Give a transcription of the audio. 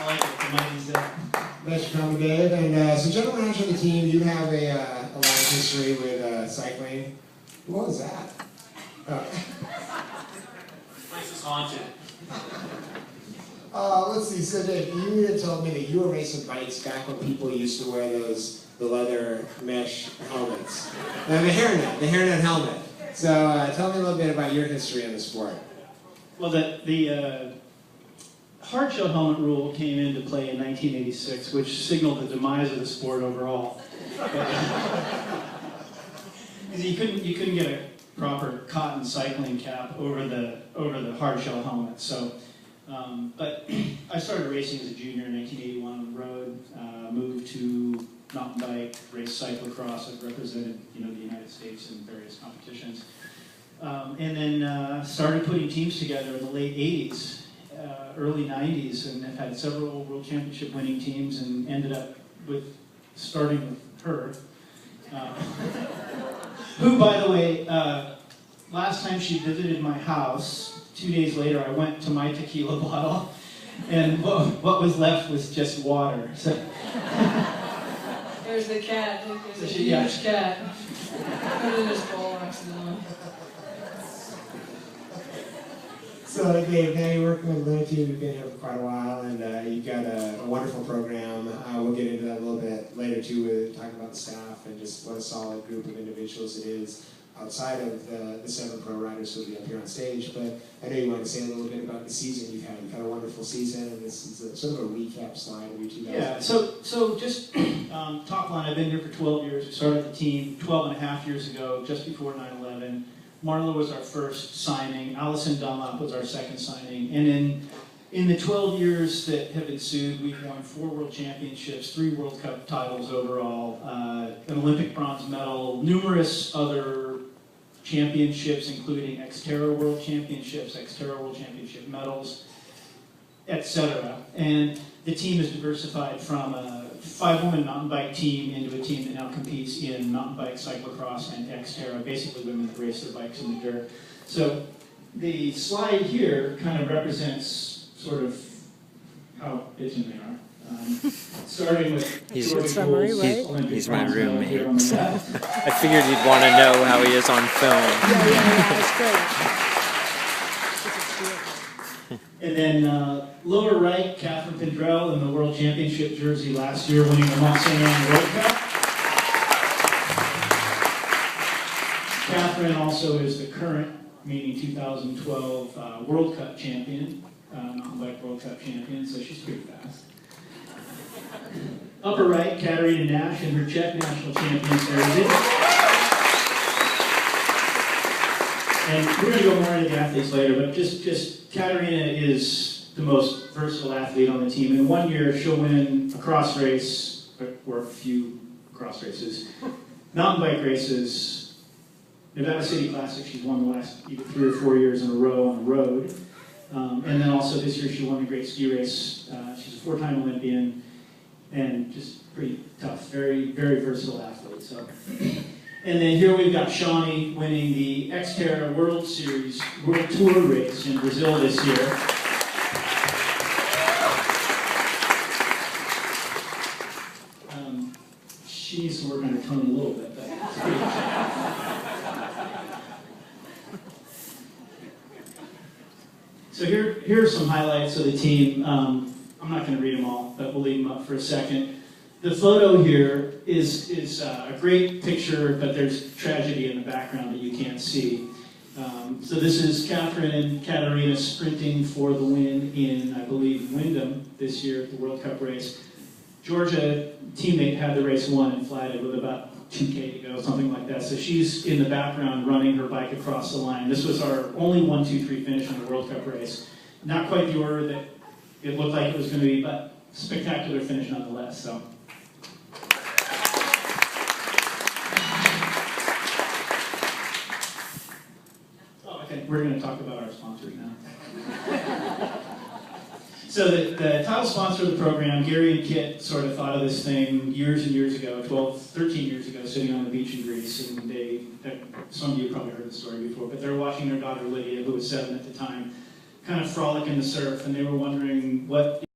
I like it. The mighty Zip. Thanks for coming, Dave. And so general manager of the team, you have a long history with cycling. What was that? This place is haunted. Let's see. So Dave, you had told me that you were racing bikes back when people used to wear the leather mesh helmets. The hairnet helmet. So tell me a little bit about your history in the sport. Well, the hard shell helmet rule came into play in 1986, which signaled the demise of the sport overall. Because you couldn't get a proper cotton cycling cap over the hard shell helmet. So, but I started racing as a junior in 1981 on the road. Moved to mountain bike, raced cyclocross. I've represented the United States in various competitions, and then started putting teams together in the late 80s. Early 90s, and have had several world championship winning teams, and ended up starting with her, who, by the way, last time she visited my house, 2 days later I went to my tequila bottle, and what was left was just water. So there's the cat. There's a huge cat. Put it in his bowl accidentally. So Dave, now you're working with Lunatube. You've been here for quite a while, and you've got a wonderful program. We'll get into that a little bit later too, with talking about the staff and just what a solid group of individuals it is outside of the 7 pro riders who will be up here on stage. But I know you want to say a little bit about the season you've had. You've had a wonderful season, and this is sort of a recap slide of your 2000. Yeah, so just top line, I've been here for 12 years. We started the team 12 and a half years ago, just before 9/11. Marla was our first signing. Allison Dunlop was our second signing. And in the 12 years that have ensued, we've won 4 world championships, 3 World Cup titles overall, an Olympic bronze medal, numerous other championships, including Xterra World Championships, Xterra World Championship medals, etc. And the team has diversified from a 5-woman mountain bike team into a team that now competes in mountain bike, cyclocross, and Xterra, basically women that race their bikes in the dirt. So the slide here kind of represents sort of how bitchin' they are. Starting with He's my roommate. I figured you'd want to know how he is on film. Yeah, it's great. And then lower right, Catherine Pendrell in the World Championship jersey last year, winning the Mont Saint Anne World Cup. Catherine also is the current, meaning 2012 World Cup champion, mountain bike World Cup champion, so she's pretty fast. Upper right, Katarina Nash in her Czech national champion jersey. And we're going to go more into the athletes later, but just Katarina is the most versatile athlete on the team. In 1 year, she'll win a cross race, or a few cross races, mountain bike races, Nevada City Classic. She's won the last 3 or 4 years in a row on the road. And then also this year, she won the Great Ski Race. She's a 4-time Olympian, and just pretty tough, very, very versatile athlete. So. And then here we've got Shawnee winning the Xterra World Series World Tour race in Brazil this year. She needs to work on her tone a little bit, but it's pretty So here are some highlights of the team. I'm not going to read them all, but we'll leave them up for a second. The photo here is a great picture, but there's tragedy in the background that you can't see. So this is Catherine and Katarina sprinting for the win in, I believe, Wyndham this year at the World Cup race. Georgia, teammate, had the race won and flatted with about 2K to go, something like that. So she's in the background running her bike across the line. This was our only 1, 2, 3 finish in the World Cup race. Not quite the order that it looked like it was going to be, but spectacular finish nonetheless. So. We're going to talk about our sponsors now. So the title sponsor of the program, Gary and Kit, sort of thought of this thing years and years ago, 12, 13 years ago, sitting on the beach in Greece, and some of you probably heard the story before, but they were watching their daughter Lydia, who was 7 at the time, kind of frolic in the surf, and they were wondering what